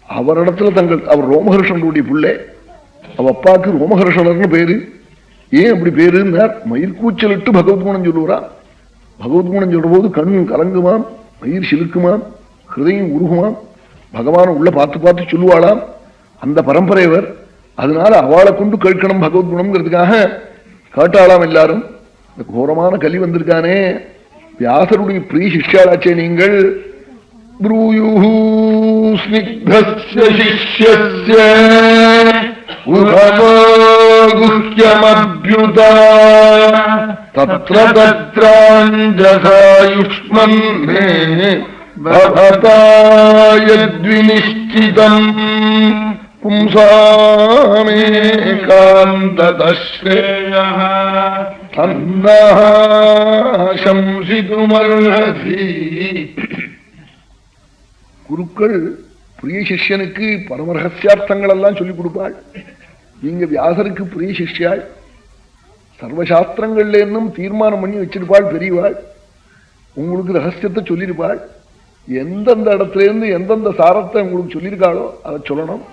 அவரிடத்துல அவர் ரோமஹர்ஷனுடைய பிள்ளை, அவ அப்பாவுக்கு ரோமஹர்ஷனர்னு பேரு. ஏன் அப்படி பேருன்னார், மயிர்கூச்சலிட்டு பகவத்குணம் சொல்லுவான். பகவத்குணம் சொல்ற போது கண் கலங்குமாம், மயிர் சிலுக்குமாம், ஹிருதயம் உருகுமாம், பகவான உள்ள பார்த்து பார்த்து சொல்லுவாளாம். அந்த பரம்பரையவர். அதனால அவளை கொண்டு கேட்கணும் பகவத்குணம்ங்கிறதுக்காக கேட்டாளாம் எல்லாரும். இந்த கோரமான கலி வந்திருக்கானே, வியாசருடைய பிரிய சிஷ்யாளாச்சே நீங்கள். ப்ரூயுஹு ஸ்னிக்தஸ்ய சிஷ்யஸ்ய உஹவோ குஹ்யமப்யுதா தத்ர தத்ராஞ்சசாயுஷ்மன் மே பவதா யத்விநிஷ்சிதம் பும்சாமேகாந்ததஸ்ரேயः தன்னஹ சம்சிதுமர்ஹசி. குருக்கள் பிரிய சிஷ்யனுக்கு பரமரகசியார்த்தங்கள் எல்லாம் சொல்லிக் கொடுப்பாள். நீங்க வியாசருக்கு பிரிய சிஷ்யாள், சர்வசாஸ்திரங்கள்ல இருந்தும் தீர்மானம் பண்ணி வச்சிருப்பாள் பெரியவாள். உங்களுக்கு ரகசியத்தை சொல்லியிருப்பாள். எந்தெந்த இடத்துல இருந்து எந்தெந்த சாரத்தை உங்களுக்கு சொல்லியிருக்காளோ அதை சொல்லணும்.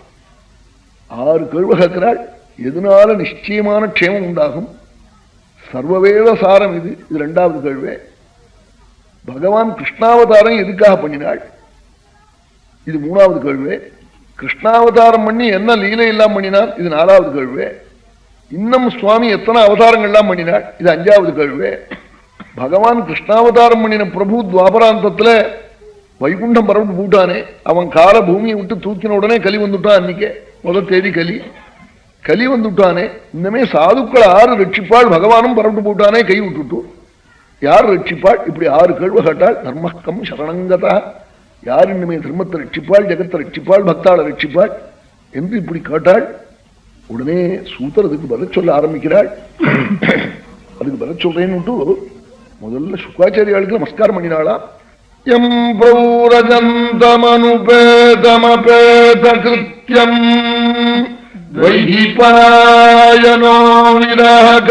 6 கேள்வி கேட்கிறாள். எதனால நிச்சயமான க்ஷேமம் உண்டாகும்? சர்வவேத சாரம் இது. இது 2வது கேள்வி. பகவான் கிருஷ்ணாவதாரம் எதுக்காக பண்ணினாள்? இது 3வது கேள்வி. கிருஷ்ணாவதாரம் பண்ணி என்ன லீலை எல்லாம் பண்ணினார்? இது 4வது கேள்வி. இன்னும் சுவாமி எத்தனை அவதாரங்கள்லாம் பண்ணினாள்? இது 5வது கேள்வி. பகவான் கிருஷ்ணாவதாரம் பண்ணின பிரபு துவாபராந்தத்துல வைகுண்டம் பரவிட்டு போட்டானே, அவன் கால பூமியை விட்டு தூக்கின உடனே கலி வந்துட்டான். அன்னைக்கே முதல் தேதி கலி வந்துட்டானே. இன்னமே சாதுக்களை 6 ரட்சிப்பாள், பகவானும் பரவிட்டு போட்டானே கை விட்டுட்டு யார் ரட்சிப்பாள்? இப்படி 6 கேள்வி கேட்டாள். தர்மக்கம் சரணங்கதா, யார் இன்னுமே தர்மத்தை ரட்சிப்பாள், ஜெகத்தை ரட்சிப்பாள், பக்தாளை ரட்சிப்பாள் என்று இப்படி கேட்டாள். உடனே சூத்தர் அதுக்கு பதில் சொல்ல ஆரம்பிக்கிறாள். அதுக்கு பதில் சொல்றேன்னு முதல்ல சுக்காச்சாரியாளுக்கு நமஸ்காரம் பண்ணினாளா. எம் பிரௌரஜந்தமனுபேதமபேத கிருத்யம் வைஹிபாயனோ விரஹகாதராஜுஹாவ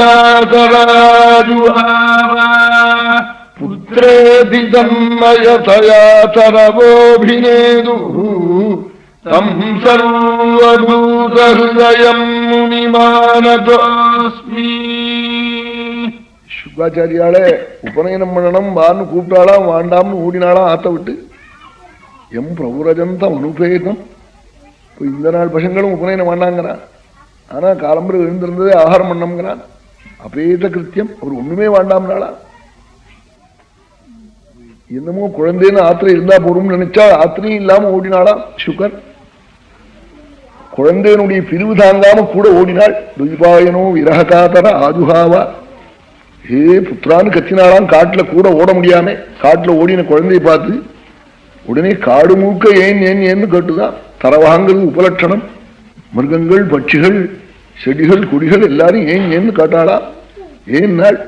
புத்ரேதி தன்மயதயா தரவோபிநேது தம் சர்வபூதஹ்ருதயம் முனிமானதோஸ்மி. சுக்காச்சாரியாலே உபநயனம் பண்ணணும் வான்னு கூப்பிட்டாளாம், வாண்டாம்னு ஓடினாளாம் ஆத்த விட்டு. எம் பிரபுரஜந்தம் அனுபேதம். இப்போ இந்த நாள் பசங்களும் உபநயனம் வேண்டாங்கிறான். ஆனா காலம்பரை எழுந்திருந்ததே ஆகாரம் பண்ணம்ங்கிறான். அபேத கிருத்தியம். அவர் ஒண்ணுமே வேண்டாம்னாளா. என்னமோ குழந்தைன்னு ஆத்திரை இருந்தா போறோம்னு நினைச்சா ஆத்திரையும் இல்லாம ஓடினாளாம் சுகர். குழந்தையனுடைய பிரிவு தாங்காம கூட ஓடினாள். துய்பாயனோ விரஹகாதர ஆஜுஹாவா. ஏ புத்திரான்னு கத்தினாலாம். காட்டுல கூட ஓட முடியாம காட்டுல ஓடின குழந்தையை பார்த்து உடனே காடு மூக்க ஏன் ஏன் ஏன்னு கேட்டுதான். தரவாங்கிறது உபலட்சணம். மிருகங்கள், பட்சிகள், செடிகள், கொடிகள் எல்லாரும் ஏன் ஏன்னு காட்டாளா. ஏன்னாள்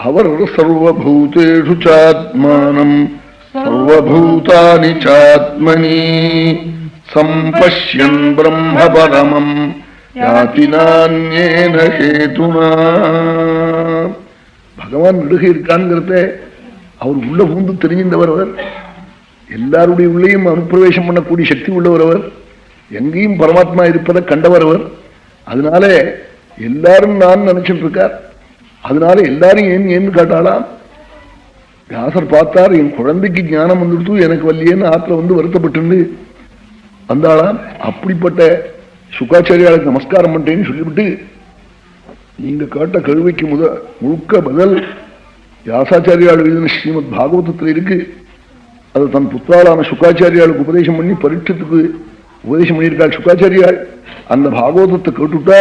அவர் சர்வபூதேஷு சாத்மானம் சர்வபூதானி சாத்மனி சம்பஷ்யன் பிரம்ம பரமம் யாதி நான்யேன ஹேதுனா. பகவான் நடுக இருக்கான்ங்கிறத அவர் உள்ள பூந்து தெரிஞ்சின்றவர். அவர் எல்லாருடைய உள்ளேயும் அனுப்பிரவேசம் பண்ணக்கூடிய சக்தி உள்ளவர். அவர் எங்கேயும் பரமாத்மா இருப்பதை கண்டவர். அவர் அதனால எல்லாரும் நான் நினைச்சிட்டு இருக்கார். அதனால எல்லாரும் ஏன் ஏன்னு காட்டாளாம். வியாசர் பார்த்தார், என் குழந்தைக்கு ஞானம் வந்துடுத்து எனக்கு வல்லியேன்னு ஆத்துல வந்து வருத்தப்பட்டு வந்தாளாம். அப்படிப்பட்ட சுக்காச்சாரியாளுக்கு நமஸ்காரம் பண்றேன்னு சொல்லிவிட்டு, நீங்க கேட்ட கேள்விக்கு முழுக்க பதில் வியாசாச்சாரியால் எழுதின ஸ்ரீமத் பாகவதத்தில் இருக்கு. அது தன் புத்தாளான சுக்காச்சாரியாளுக்கு உபதேசம் பண்ணி பரீட்சத்துக்கு உபதேசம் பண்ணியிருக்காள் சுக்காச்சாரியாள். அந்த பாகவதத்தை கேட்டுட்டா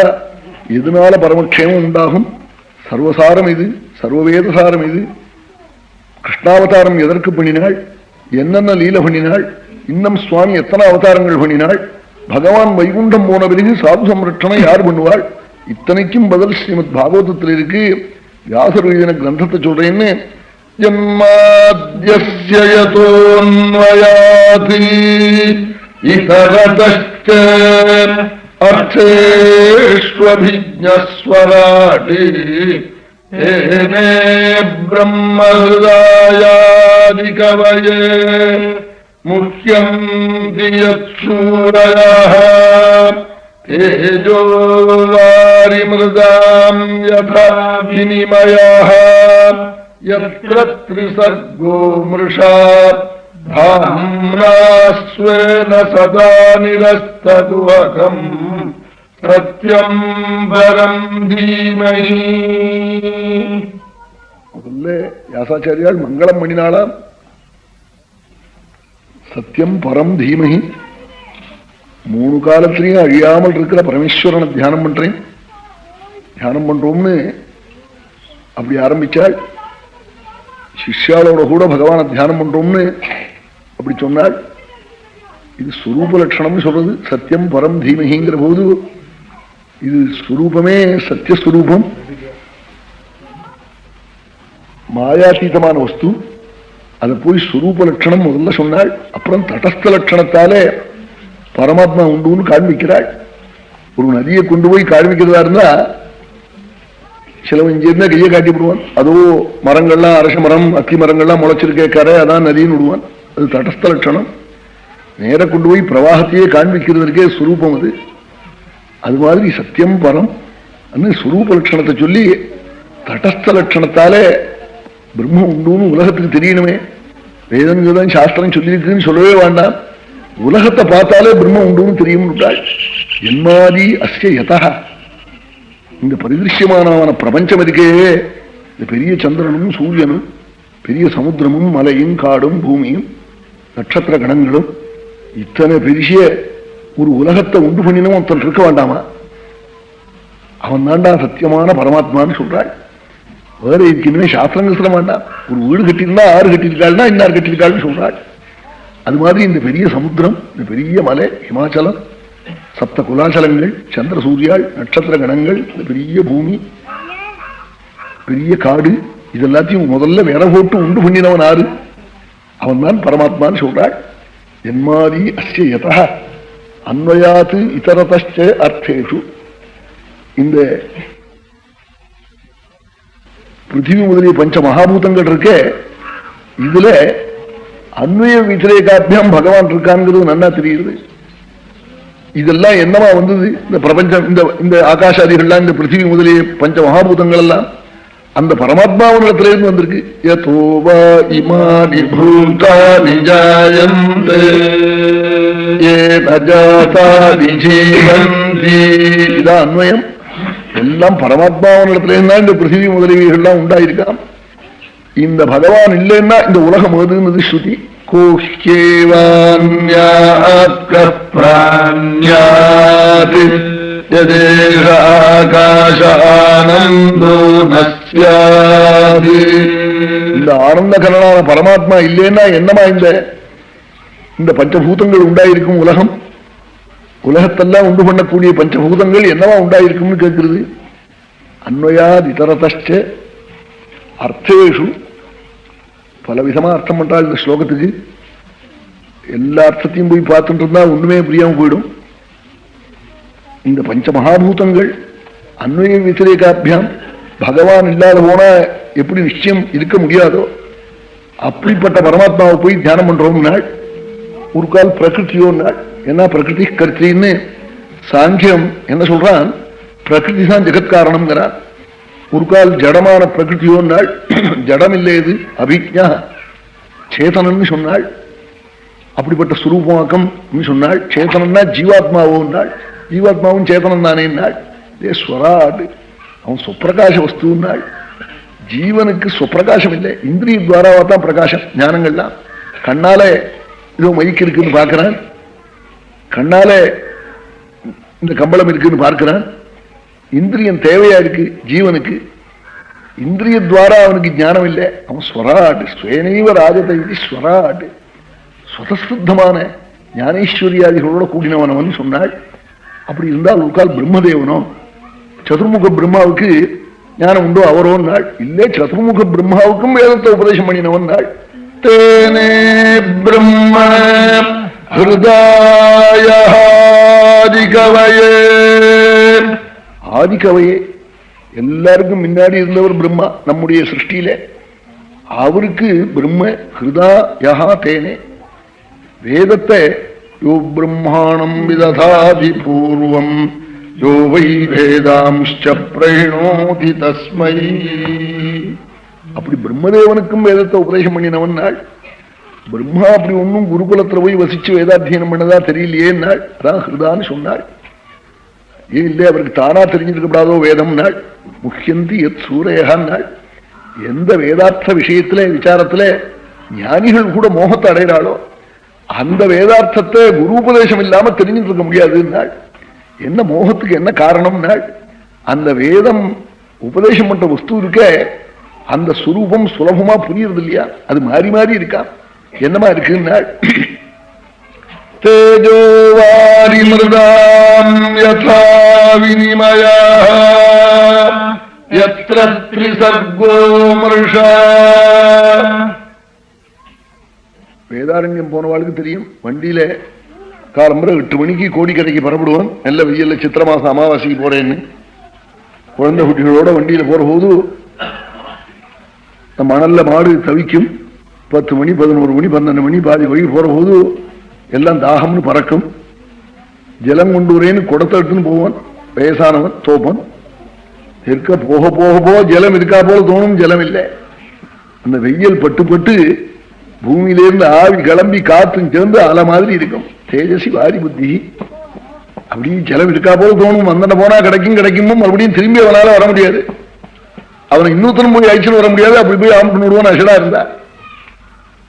எதனால பரமக்ஷேமம் உண்டாகும்? சர்வசாரம் இது, சர்வவேதசாரம் இது. கிருஷ்ணாவதாரம் எதற்கு பண்ணினாள், என்னென்ன லீல பண்ணினாள், இன்னும் சுவாமி எத்தனை அவதாரங்கள் பண்ணினாள், பகவான் வைகுண்டம் போன பிறகு சாது சம்ரட்சணை யார் பண்ணுவாள், இத்தனைக்கும் பதில் ஸ்ரீமத் பாகவதத்தில் இருக்கு. வியாசர் எழுதின கிரந்தத்தை சொல்றேன்னு. ஜன்மாத்யஸ்ய யதோன்வயாத் இதரதச்ச அர்த்தேஷ்வபிஜ்ஞஸ்வராட் ஏனே பிரம்மஹ்ருதாயாதி கவயே முஹ்யந்தி யத்சூரயः தேஜோ வாரிமிருதாம் யதா விநிமயः யத்ர த்ரிசர்கோ மிருஷா தாம்னாஸ்வேன சதா நிரஸ்ததுவகம் சத்யம் பரம் தீமஹி. முதல்ல வியாசாச்சாரியால் மங்களம் பண்ணினாலாம். சத்தியம் பரம் தீமஹி, 3 காலத்திலையும் அழியாமல் இருக்கிற பரமேஸ்வரனை தியானம் பண்றேன், தியானம் பண்றோம்னு அப்படி ஆரம்பிச்சாள். சிஷ்யாளோட கூட பகவானை தியானம் பண்றோம்னு அப்படி சொன்னாள். இது ஸ்வரூப லட்சணம்னு சொல்றது. சத்தியம் பரம் தீமஹிங்கிற போது இது ஸ்வரூபமே சத்தியஸ்வரூபம், மாயாதீதமான வஸ்து. அதை போய் ஸ்வரூப லட்சணம் முதல்ல சொன்னாள். அப்புறம் தடஸ்த லட்சணத்தாலே பரமாத்மா உண்டுன்னு காண்பிக்கிறாள். ஒரு நதியை கொண்டு போய் காண்பிக்கிறதா இருந்தா சிலவன் இங்கிருந்தா கையை காட்டி விடுவான். அதோ மரங்கள்லாம் அரச மரம் அத்தி மரங்கள்லாம் முளைச்சிருக்கே கரை, அதான் நதின்னு விடுவான். அது தடஸ்த லட்சணம். நேர கொண்டு போய் பிரவாகத்தையே காண்பிக்கிறதுக்கே ஸ்வரூபம் அது. அது மாதிரி சத்தியம் பரம் ஸ்வரூப லட்சணத்தை சொல்லி தடஸ்த லட்சணத்தாலே பிரம்மம் உண்டுன்னு உலகத்துக்கு தெரியணுமே. வேதங்கள்தான் சாஸ்திரம் சொல்லியிருக்குன்னு சொல்லவே வேண்டாம். உலகத்தை பார்த்தாலே பிரம்மம் உண்டுன்னு தெரியும். என்மாதி அஸ்ய யதா, இந்த பரிதிருஷ்யமான பிரபஞ்சம் இருக்கே, இந்த பெரிய சந்திரனும் சூரியனும் பெரிய சமுத்திரமும் மலையும் காடும் பூமியும் நட்சத்திர கணங்களும் இத்தனை பெரிய ஒரு உலகத்தை உண்டு பண்ணினவன் ஒருத்தன் இருக்க வேண்டாமா? அவன் தாண்டா சத்தியமான பரமாத்மான்னு சொல்றாள். வேற இதுக்கு சாஸ்திரங்கள் சொல்ல வேண்டாம். ஒரு வீடு கட்டியிருந்தா 6 கட்டியிருக்காள்னா இன்னார் கட்டியிருக்காள்னு சொல்றாள். அது மாதிரி இந்த பெரிய சமுத்திரம், இந்த பெரிய மலை ஹிமாச்சலம், 7 குலாச்சலங்கள், சந்திர சூரியாள், நட்சத்திர கணங்கள், இந்த பெரிய பூமி, பெரிய காடு, இதெல்லாத்தையும் முதல்ல விர போட்டு உண்டு பண்ணினவன் ஆறு? அவன் தான் பரமாத்மான்னு சொல்றாள். என்மாதி அஸ்ய யதா அன்வயாத்து இதரதச்ச அர்த்தேஷு. இந்த பிருத்திவி முதலிய பஞ்ச மகாபூதங்கள் இருக்கே, இதுல அன்வய விதிரேகாபியம் பகவான் இருக்கான்ங்கிறது நன்னா தெரியுது. இதெல்லாம் என்னவா வந்தது? இந்த பிரபஞ்சம், இந்த ஆகாஷாதிகள்லாம், இந்த பிருத்திவி முதலிய பஞ்ச மகாபூதங்கள் எல்லாம் அந்த பரமாத்மாவினிடத்திலிருந்து வந்திருக்கு. யதோவா இமானி பூதானி ஜாயந்தே யேன ஜாதானி ஜீவந்தி. இதான் அன்வயம். எல்லாம் பரமாத்மாவினிடத்திலிருந்து தான் இந்த பிருத்திவி முதலியவைகள்லாம் உண்டாயிருக்காம். இந்த பகவான் இல்லைன்னா இந்த உலகம் ஏதுன்னு ஸ்ருதி. இந்த ஆனந்த கரணான பரமாத்மா இல்லைன்னா என்னமா இந்த பஞ்சபூதங்கள் உண்டாயிருக்கும் உலகம்? உலகத்தெல்லாம் உண்டு பண்ணக்கூடிய பஞ்சபூதங்கள் என்னவா உண்டாயிருக்கும்னு கேட்கிறது. அன்வயாத் இதரதச்ச அர்த்தேஷு. பலவிதமா அர்த்தம் பண்றாள் இந்த ஸ்லோகத்துக்கு. எல்லா அர்த்தத்தையும் போய் பார்த்துட்டு இருந்தா ஒண்ணுமே புரியாம போயிடும். இந்த பஞ்ச மகாபூதங்கள் அன்வய விதிரேகாபியாம் பகவான் இல்லாத போனா எப்படி நிச்சயம் இருக்க முடியாதோ அப்படிப்பட்ட பரமாத்மாவை போய் தியானம் பண்றோம் நாள். ஒரு கால் பிரகிருத்தியோ நாள். ஏன்னா பிரகிருதி கர்த்தின்னு சாங்கியம் என்ன சொல்றான்? பிரகிருதி தான் ஜெகத்காரணம்ங்கிறான். ஒரு கால் ஜடமான பிரகிருத்தியோ நாள். ஜடம் இல்லையது அபிஜா சேதனன்னு சொன்னாள். அப்படிப்பட்ட சுரூபமாக்கம் சொன்னாள். சேதனம்னா ஜீவாத்மாவோ நாள். ஜீவாத்மாவும் சேதனம் தானே நாள். ஸ்வராட் அவன் சுப்பிரகாச வஸ்துனாள். ஜீவனுக்கு சுப்பிரகாசம் இல்லை, இந்திரிய துவாராவா தான் பிரகாசம். ஞானங்கள்லாம் கண்ணால இதோ மைக்கு இருக்குன்னு பார்க்கிறான், கண்ணால இந்த கம்பளம் இருக்குன்னு பார்க்கிறான். இந்திரியம் தேவையா இருக்கு ஜீவனுக்கு. இந்திரிய துவாரா அவனுக்கு ஞானம் இல்லை. அவன் ஸ்வராட் ஸ்வேனைவ ராஜதை ஸ்வராட் சுதசுத்தமான ஞானேஸ்வரியாதிகளோட கூடினவன் அவன் சொன்னாள். அப்படி இருந்தால் ஒரு கால் பிரம்மதேவனோ சதுர்முக பிரம்மாவுக்கு ஞானம் உண்டோ அவரோ நாள். இல்லை, சதுர்முக பிரம்மாவுக்கும் வேதத்தை உபதேசம் பண்ணினவன் நாள். தேனே பிரம்ம ஹிருதயாதிகவயே. ஆதிகவையே எல்லாருக்கும் முன்னாடி இருந்தவர் பிரம்மா. நம்முடைய சிருஷ்டியில அவருக்கு பிரம்ம ஹிருதயா தேனே வேதத்தை யோ பிரம்மாணம் விததாதி பூர்வம் யோ வை வேதாம்ச்ச பிரேணோதி தஸ்மை. அப்படி பிரம்மதேவனுக்கும் வேதத்தை உபதேசம் பண்ணினவன் நாள். பிரம்மா அப்படி ஒன்னும் குருகுலத்துல போய் வசிச்சு வேதாத்தியனம் பண்ணதா தெரியலையே நாள். அதான் ஹிருதான்னு சொன்னாள். ஏன் இல்லை, அவருக்கு தானா தெரிஞ்சிருக்கப்படாதோ வேதம் நாள். முக்கியந்தி எத் சூரையகான் நாள். எந்த வேதார்த்த விஷயத்துல விசாரத்துல ஞானிகள் கூட மோகத்தை அடைகிறாளோ அந்த வேதார்த்தத்தை குரு உபதேசம் இல்லாம தெரிஞ்சுட்டு இருக்க முடியாது நாள். என்ன மோகத்துக்கு என்ன காரணம் நாள்? அந்த வேதம் உபதேசம் பண்ற வஸ்து இருக்க அந்த சுரூபம் சுலபமா புரியுறது இல்லையா? அது மாறி மாறி இருக்கா. என்னமா இருக்குன்னாள்? தேஜோ வாரி மிருதாம் யதா விநிமயா யத்ர த்ரிசர்கோ மிருஷா. வேதாரண்யம் போனவாளுக்கு தெரியும். வண்டியில காலம்பரை 8 மணிக்கு கோடிக்கரைக்கு புறப்படுவான். நல்ல வெயில்ல சித்திர மாசம் அமாவாசைக்கு போறேன்னு குழந்தை குட்டிகளோட வண்டியில போற போது மணல்ல மாடு தவிக்கும். 10 மணி 11 மணி 12 மணி பாதி வழி போற போது எல்லாம் தாகம்னு பறக்கும். ஜலம் கொண்டு வரேன்னு குடத்தை எடுத்துன்னு போவான். வயசானவன் தோப்பன் இருக்க போக போக போக ஜலம் இருக்கா போல தோணும். ஜலம் இல்லை. அந்த வெயில் பட்டு பட்டு பூமியிலிருந்து ஆவி கிளம்பி காத்தும் சேர்ந்து அலை மாதிரி இருக்கும். தேஜசி வாரி புத்தி. அப்படி ஜலம் இருக்கா போல தோணும். வந்தன போனா கிடைக்கும், கிடைக்குமோ மறுபடியும் திரும்பி அவனால வர முடியாது. அவனை இன்னொருத்தனும் போய் அழிச்சுன்னு வர முடியாது. அப்படி போய் ஆம்பிட்டு விடுவான் அசடா இருந்தா.